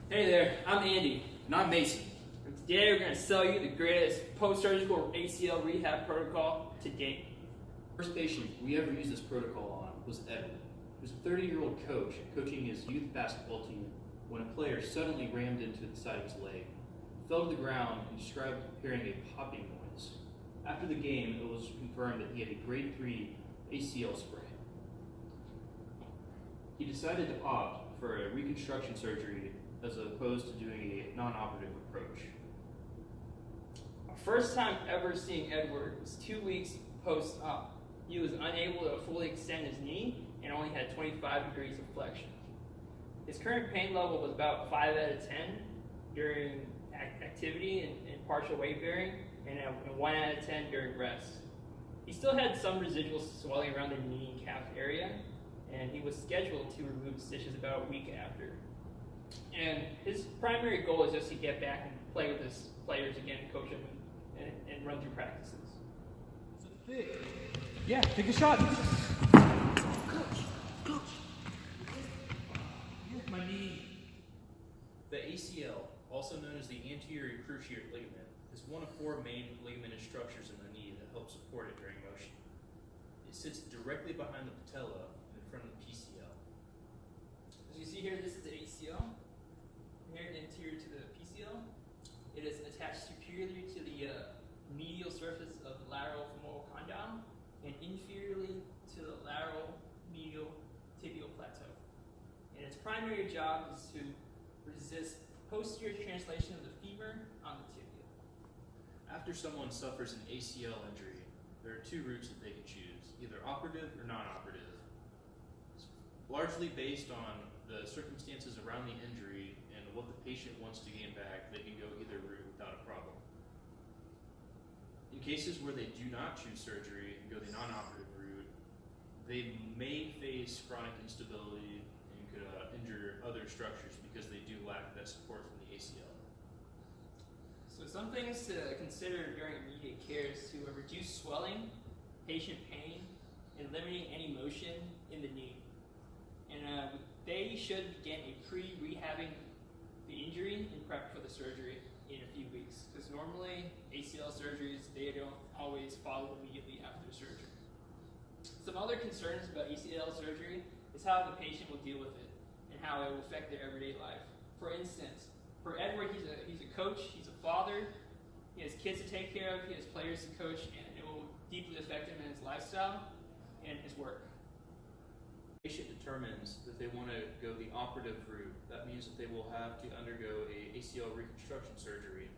Hey there, I'm Andy. And I'm Mason. And today we're going to sell you the greatest post-surgical ACL rehab protocol to date. First patient we ever used this protocol on was Edward. He was a 30-year-old coach coaching his youth basketball team when a player suddenly rammed into the side of his leg, fell to the ground, and described hearing a popping noise. After the game, it was confirmed that he had a grade 3 ACL sprain. He decided to opt for a reconstruction surgery as opposed to doing a non-operative approach. Our first time ever seeing Edward was 2 weeks post-op. He was unable to fully extend his knee and only had 25 degrees of flexion. His current pain level was about 5 out of 10 during activity and partial weight bearing, and 1 out of 10 during rest. He still had some residual swelling around the knee and calf area, and he was scheduled to remove stitches about a week after. And his primary goal is just to get back and play with his players again, coach them, and run through practices. Yeah, take a shot. My knee. The ACL, also known as the anterior cruciate ligament, is one of 4 main ligamented structures in the knee that help support it during motion. It sits directly behind the patella and in front of the PCL. As you see here, this is the ACL. Here, anterior to the PCL. It is attached superiorly to the medial surface of the lateral femoral condyle and inferiorly to the lateral medial tibial plateau. And its primary job is to resist posterior translation of the femur on the tibia. After someone suffers an ACL injury, there are 2 routes that they can choose, either operative or non-operative. It's largely based on the circumstances around the injury and what the patient wants to gain back. They can go either route without a problem. In cases where they do not choose surgery and go the non-operative route, they may face chronic instability and could injure other structures because they do lack that support from the ACL. So some things to consider during immediate care is to reduce swelling, patient pain, and limiting any motion in the knee. And they should begin a pre-rehabbing the injury and prep for the surgery in a few weeks. Because normally ACL surgeries, they don't always follow immediately after surgery. Some other concerns about ACL surgery is how the patient will deal with it and how it will affect their everyday life. For instance, for Edward, he's a coach, he's a father, he has kids to take care of, he has players to coach, and it will deeply affect him in his lifestyle and his work. The patient determines that they want to go the operative route. That means that they will have to undergo a ACL reconstruction surgery.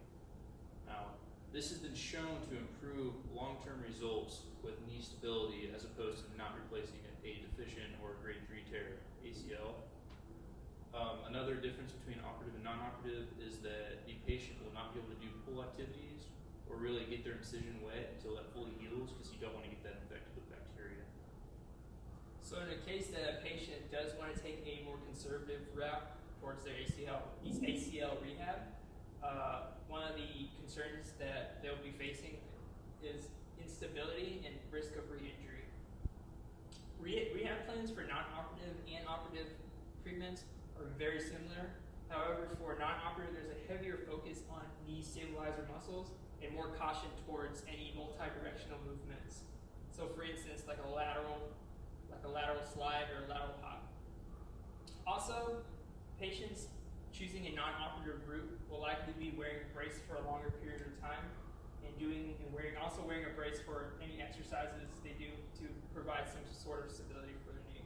Now, this has been shown to improve long-term results with knee stability as opposed to not replacing a deficient or grade 3 tear ACL. Another difference between operative and non-operative is that the patient will not be able to do pull activities or really get their incision wet until that fully heals, because you don't want to get that infected with bacteria. So in the case that a patient does want to take a more conservative route towards their ACL rehab, one of the concerns that they'll be facing is instability and risk of re-injury. Rehab plans for non-operative and operative treatments are very similar. However, for non-operative, there's a heavier focus on knee stabilizer muscles and more caution towards any multi-directional movements. So for instance, like a lateral slide or a lateral hop. Also, patients choosing a non-operative route will likely be wearing a brace for a longer period of time and wearing a brace for any exercises they do to provide some sort of stability for their knee.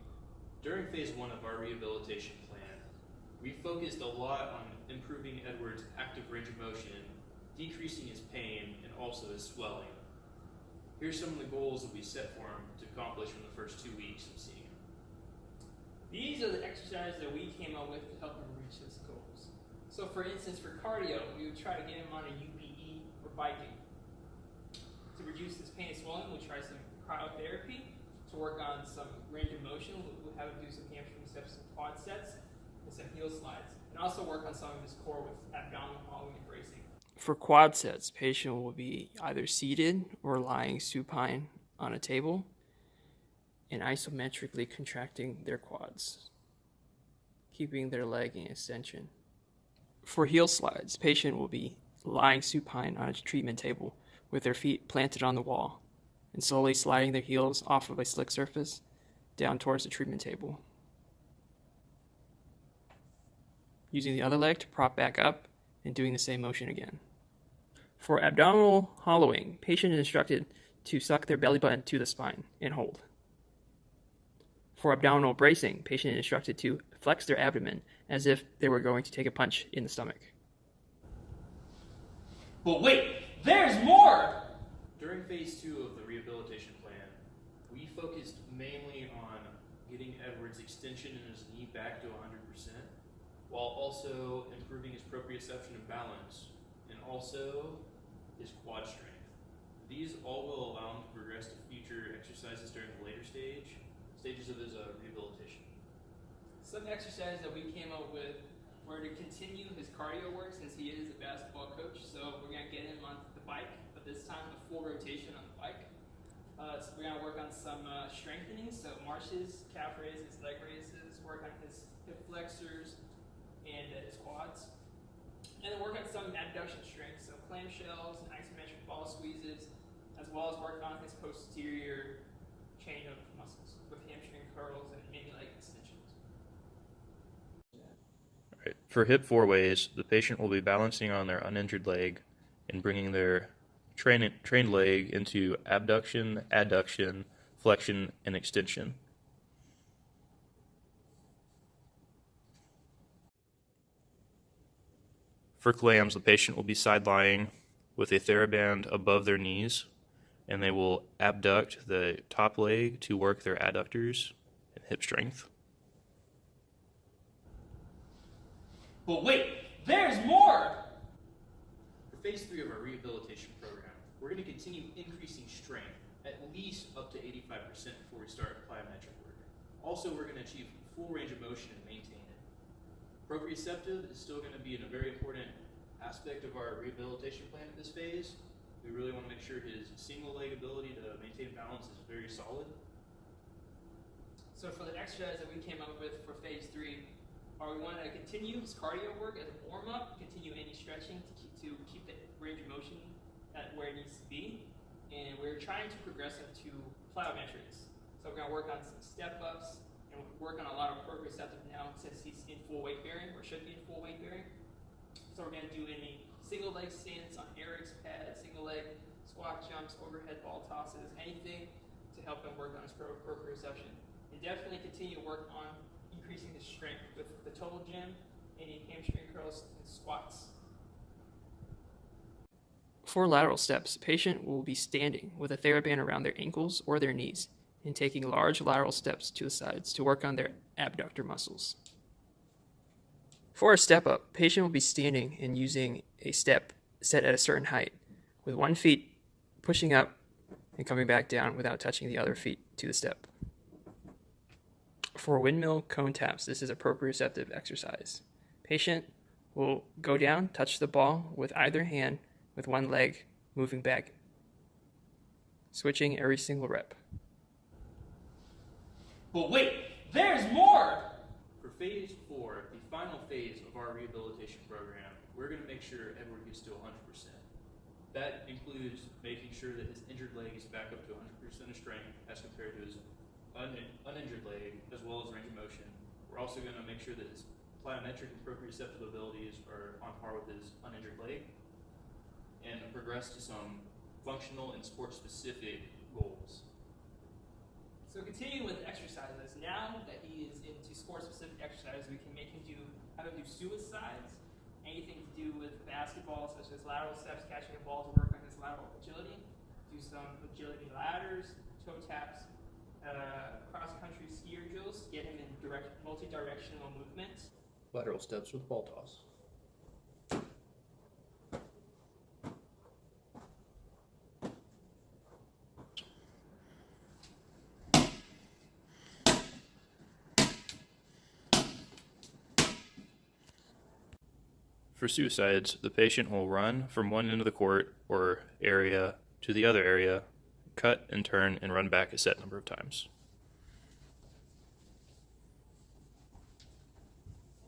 During phase 1 of our rehabilitation plan, we focused a lot on improving Edward's active range of motion, decreasing his pain, and also his swelling. Here's some of the goals that we set for him to accomplish in the first 2 weeks of seeing him. These are the exercises that we came up with to help him reach his goals. So for instance, for cardio, we would try to get him on a UBE or biking. To reduce his pain and swelling, we'll try some cryotherapy. To work on some range of motion, we'll have him do some hamstring steps and quad sets and some heel slides. And also work on some of his core with abdominal hollowing and bracing. For quad sets, patient will be either seated or lying supine on a table and isometrically contracting their quads, keeping their leg in extension. For heel slides, patient will be lying supine on a treatment table with their feet planted on the wall and slowly sliding their heels off of a slick surface down towards the treatment table. Using the other leg to prop back up and doing the same motion again. For abdominal hollowing, patient is instructed to suck their belly button to the spine and hold. For abdominal bracing, patient is instructed to flex their abdomen as if they were going to take a punch in the stomach. But wait, there's more! During phase 2 of the rehabilitation plan, we focused mainly on getting Edward's extension in his knee back to 100%, while also improving his proprioception and balance, and also his quad strength. These all will allow him to progress to future exercises during the later stages of his rehabilitation. Some exercises that we came up with were to continue his cardio work since he is a basketball coach. So we're going to get him on the bike, but this time a full rotation on the bike. So we're going to work on some strengthening, so marches, calf raises, leg raises, work on his hip flexors and his quads. And then work on some abduction strength, so clamshells and isometric ball squeezes, as well as work on his posterior chain of muscles with hamstring curls and maybe leg extensions. Right. For hip four-ways, the patient will be balancing on their uninjured leg and bringing their trained leg into abduction, adduction, flexion, and extension. For clams, the patient will be side-lying with a TheraBand above their knees, and they will abduct the top leg to work their adductors and hip strength. But wait, there's more! For phase 3 of our rehabilitation program, we're going to continue increasing strength at least up to 85% before we start plyometric work. Also, we're going to achieve full range of motion and maintain it. Proprioceptive is still going to be a very important aspect of our rehabilitation plan at this phase. We really want to make sure his single leg ability to maintain balance is very solid. So for the exercise that we came up with for phase 3, we want to continue his cardio work as a warm-up, continue any stretching to keep the range of motion at where it needs to be, and we're trying to progress him to plyometrics. So we're going to work on some step-ups, and work on a lot of proprioceptive now since he's in full weight bearing, or should be in full weight bearing. So we're going to do any single leg stance on Eric's pad, single leg squat jumps, overhead ball tosses, anything to help him work on his proprioception. And definitely continue to work on increasing his strength with the total gym, any hamstring curls, and squats. For lateral steps, patient will be standing with a TheraBand around their ankles or their knees and taking large lateral steps to the sides to work on their abductor muscles. For a step up, patient will be standing and using a step set at a certain height, with one foot pushing up and coming back down without touching the other feet to the step. For windmill cone taps, this is a proprioceptive exercise. Patient will go down, touch the ball with either hand with one leg moving back, switching every single rep. But wait, there's more! For phase 4, the final phase of our rehabilitation program, we're going to make sure Edward gets to 100%. That includes making sure that his injured leg is back up to 100% of strength as compared to his uninjured leg, as well as range of motion. We're also going to make sure that his plyometric and proprioceptive abilities are on par with his uninjured leg, and progress to some functional and sport-specific goals. So continuing with exercises, now that he is into sport-specific exercises, we can have him do suicides, anything to do with basketball, such as lateral steps, catching a ball to work on his lateral agility, do some agility ladders, toe taps, cross-country skier drills, get him in multi-directional movements. Lateral steps with ball toss. For suicides, the patient will run from one end of the court or area to the other area, cut and turn and run back a set number of times.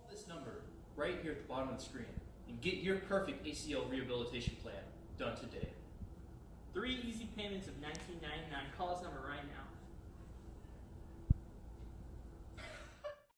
This number right here at the bottom of the screen and get your perfect ACL rehabilitation plan done today. 3 easy payments of $19.99. Call us number right now.